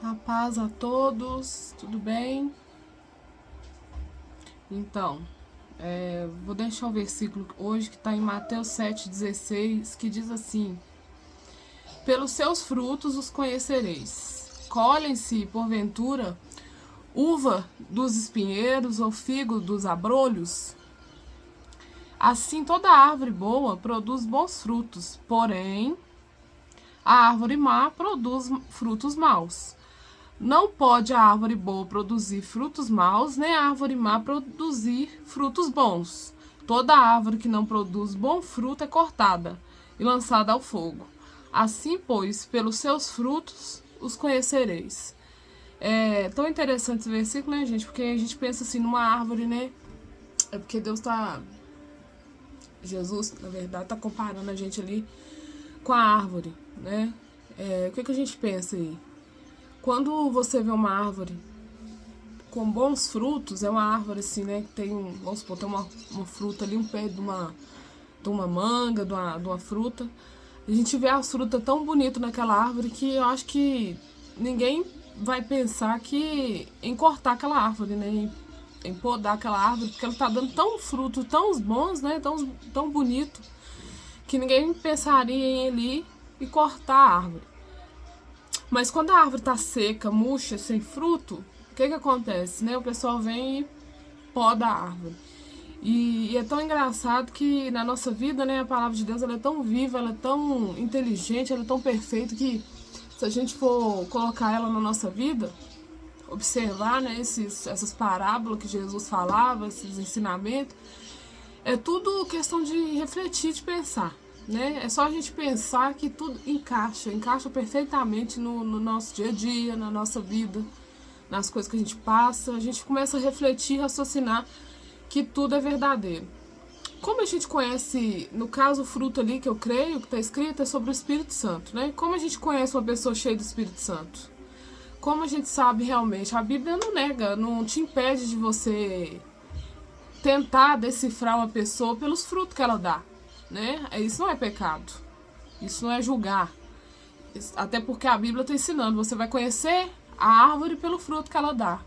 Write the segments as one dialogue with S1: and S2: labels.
S1: A paz a todos, tudo bem? Então, vou deixar o versículo hoje que está em Mateus 7,16, que diz assim: Pelos seus frutos os conhecereis. Colhem-se, porventura, uva dos espinheiros ou figo dos abrolhos? Assim toda árvore boa produz bons frutos, porém a árvore má produz frutos maus. Não pode a árvore boa produzir frutos maus, nem a árvore má produzir frutos bons. Toda árvore que não produz bom fruto é cortada e lançada ao fogo. Assim, pois, pelos seus frutos os conhecereis. É tão interessante esse versículo, né, gente? Porque a gente pensa assim numa árvore, né? É porque Jesus, na verdade, tá comparando a gente ali com a árvore, né? O que a gente pensa aí? Quando você vê uma árvore com bons frutos, é uma árvore assim, né? Que tem, vamos supor, tem uma fruta ali, um pé de uma manga, de uma fruta. A gente vê as frutas tão bonitas naquela árvore que eu acho que ninguém vai pensar em cortar aquela árvore, né? Em podar aquela árvore, porque ela tá dando tão fruto, tão bons, né? Tão bonito, que ninguém pensaria em ir ali e cortar a árvore. Mas quando a árvore tá seca, murcha, sem fruto, o que acontece, né? O pessoal vem e poda a árvore. E é tão engraçado que na nossa vida, né, a palavra de Deus ela é tão viva, ela é tão inteligente, ela é tão perfeita que se a gente for colocar ela na nossa vida, observar, né, essas parábolas que Jesus falava, esses ensinamentos, é tudo questão de refletir, de pensar. Né? É só a gente pensar que tudo encaixa perfeitamente no nosso dia a dia, na nossa vida, nas coisas que a gente passa. A gente começa a refletir, raciocinar que tudo é verdadeiro. Como a gente conhece, no caso, o fruto ali que eu creio, que está escrito, é sobre o Espírito Santo, né? Como a gente conhece uma pessoa cheia do Espírito Santo? Como a gente sabe realmente? A Bíblia não nega, não te impede de você tentar decifrar uma pessoa pelos frutos que ela dá. Né? Isso não é pecado. Isso não é julgar. Até porque a Bíblia está ensinando. Você vai conhecer a árvore pelo fruto que ela dá.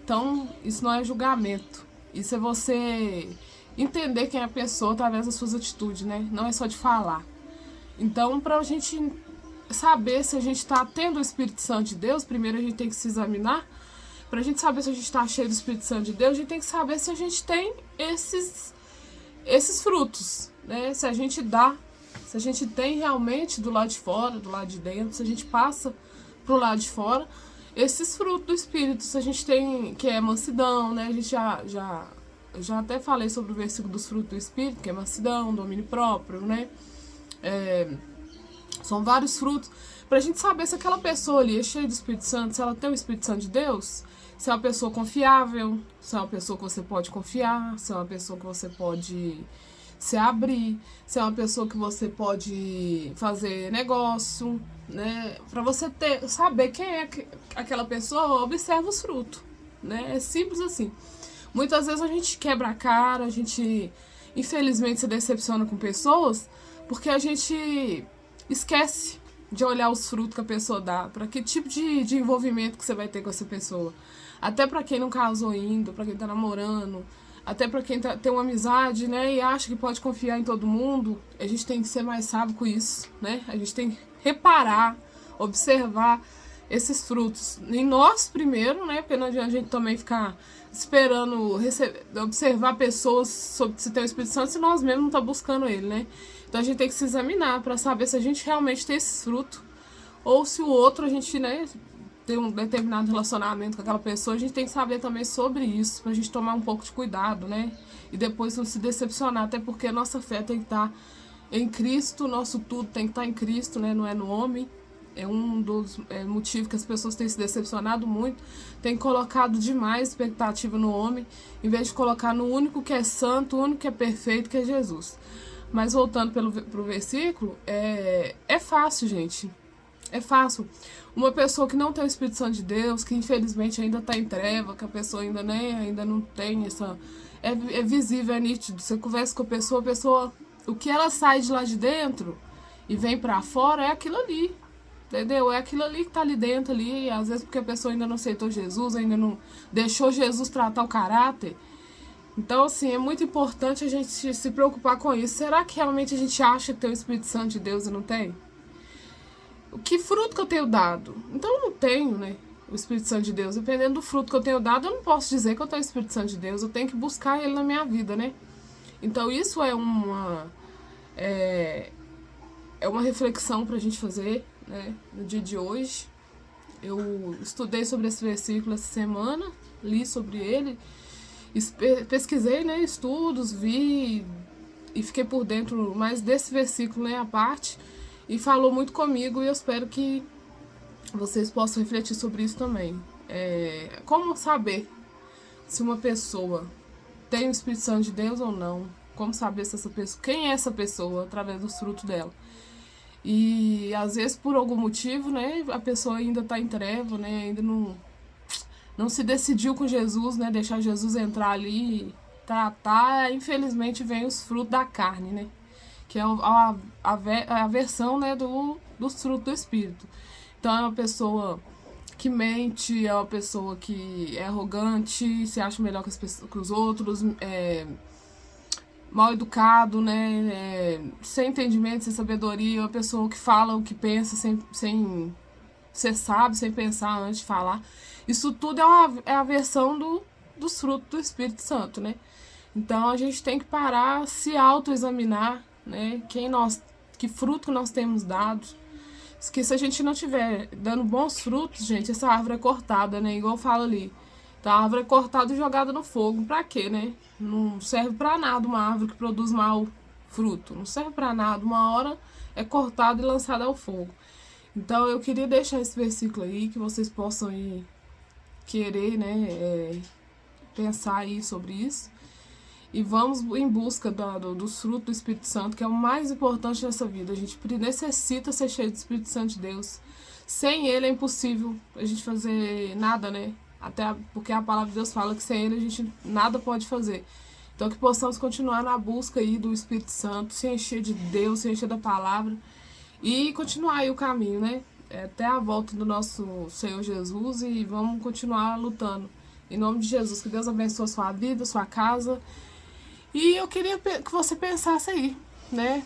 S1: Então, isso não é julgamento. Isso é você entender quem é a pessoa através das suas atitudes, né? Não é só de falar. Então, para a gente saber se a gente está tendo o Espírito Santo de Deus, primeiro a gente tem que se examinar. Para a gente saber se a gente está cheio do Espírito Santo de Deus, a gente tem que saber se a gente tem esses frutos, né? Se a gente dá, se a gente tem realmente do lado de fora, do lado de dentro, se a gente passa pro lado de fora, esses frutos do Espírito, se a gente tem, que é mansidão, né? A gente já até falei sobre o versículo dos frutos do Espírito, que é mansidão, domínio próprio, né? São vários frutos, pra gente saber se aquela pessoa ali é cheia do Espírito Santo, se ela tem o Espírito Santo de Deus, se é uma pessoa confiável, se é uma pessoa que você pode confiar, se é uma pessoa que você pode se abrir, se é uma pessoa que você pode fazer negócio, né? Para você saber quem é aquela pessoa, observa os frutos, né? É simples assim. Muitas vezes a gente quebra a cara, a gente infelizmente se decepciona com pessoas porque a gente esquece de olhar os frutos que a pessoa dá, para que tipo de envolvimento que você vai ter com essa pessoa. Até para quem não casou ainda, para quem tá namorando, até para quem tem uma amizade, né, e acha que pode confiar em todo mundo, a gente tem que ser mais sábio com isso, né? A gente tem que reparar, observar esses frutos em nós primeiro, né? Porque não adianta a gente também ficar esperando observar pessoas sobre se tem o Espírito Santo se nós mesmos não estamos buscando ele, né? Então a gente tem que se examinar para saber se a gente realmente tem esses frutos ou se o outro a gente, né, tem um determinado relacionamento com aquela pessoa, a gente tem que saber também sobre isso, pra gente tomar um pouco de cuidado, né? E depois não se decepcionar, até porque a nossa fé tem que estar em Cristo, nosso tudo tem que estar em Cristo, né? Não é no homem. É um dos motivos que as pessoas têm se decepcionado muito, têm colocado demais expectativa no homem, em vez de colocar no único que é santo, o único que é perfeito, que é Jesus. Mas voltando pro versículo, é fácil, gente. É fácil. Uma pessoa que não tem o Espírito Santo de Deus, que infelizmente ainda está em treva, que a pessoa ainda não tem essa... É visível, é nítido. Você conversa com a pessoa, o que ela sai de lá de dentro e vem para fora é aquilo ali. Entendeu? É aquilo ali que tá ali dentro ali, às vezes porque a pessoa ainda não aceitou Jesus, ainda não deixou Jesus tratar o caráter. Então, assim, é muito importante a gente se preocupar com isso. Será que realmente a gente acha que tem o Espírito Santo de Deus e não tem? Que fruto que eu tenho dado? Então eu não tenho, né? O Espírito Santo de Deus. Dependendo do fruto que eu tenho dado, eu não posso dizer que eu tenho o Espírito Santo de Deus. Eu tenho que buscar ele na minha vida, né? Então isso é uma reflexão pra gente fazer, né? No dia de hoje. Eu estudei sobre esse versículo essa semana, li sobre ele, pesquisei, né? Estudos, vi e fiquei por dentro mais desse versículo, né? A parte. E falou muito comigo e eu espero que vocês possam refletir sobre isso também. Como saber se uma pessoa tem o Espírito Santo de Deus ou não? Como saber se essa pessoa, quem é essa pessoa através dos frutos dela? E às vezes por algum motivo, né, a pessoa ainda está em treva, né, ainda não se decidiu com Jesus, né, deixar Jesus entrar ali e tratar. Infelizmente vem os frutos da carne, né, que é a versão, né, dos frutos do Espírito. Então é uma pessoa que mente, é uma pessoa que é arrogante, se acha melhor que os outros, mal educado, né, sem entendimento, sem sabedoria, uma pessoa que fala o que pensa sem ser sábio, sem pensar antes de falar. Isso tudo é a versão dos frutos do Espírito Santo, né? Então a gente tem que parar, se autoexaminar, né? Que fruto nós temos dado. Que se a gente não tiver dando bons frutos, gente, essa árvore é cortada, né? Igual eu falo ali. Então a árvore é cortada e jogada no fogo. Pra quê, né? Não serve pra nada uma árvore que produz mau fruto. Não serve pra nada. Uma hora é cortada e lançada ao fogo. Então eu queria deixar esse versículo aí, que vocês possam ir querer, né? Pensar aí sobre isso. E vamos em busca dos frutos do Espírito Santo, que é o mais importante nessa vida. A gente necessita ser cheio do Espírito Santo de Deus. Sem ele é impossível a gente fazer nada, né? Até porque a palavra de Deus fala que sem ele a gente nada pode fazer. Então que possamos continuar na busca aí do Espírito Santo, se encher de Deus, se encher da palavra e continuar aí o caminho, né? Até a volta do nosso Senhor Jesus, e vamos continuar lutando. Em nome de Jesus, que Deus abençoe a sua vida, a sua casa. E eu queria que você pensasse aí, né?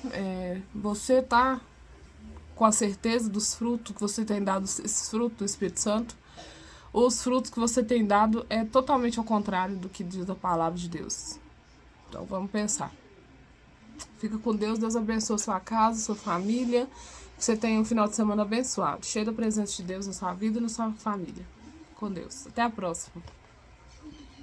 S1: Você tá com a certeza dos frutos que você tem dado, esses frutos do Espírito Santo? Ou os frutos que você tem dado é totalmente ao contrário do que diz a palavra de Deus? Então vamos pensar. Fica com Deus, Deus abençoe a sua casa, a sua família. Que você tenha um final de semana abençoado, cheio da presença de Deus na sua vida e na sua família. Com Deus. Até a próxima.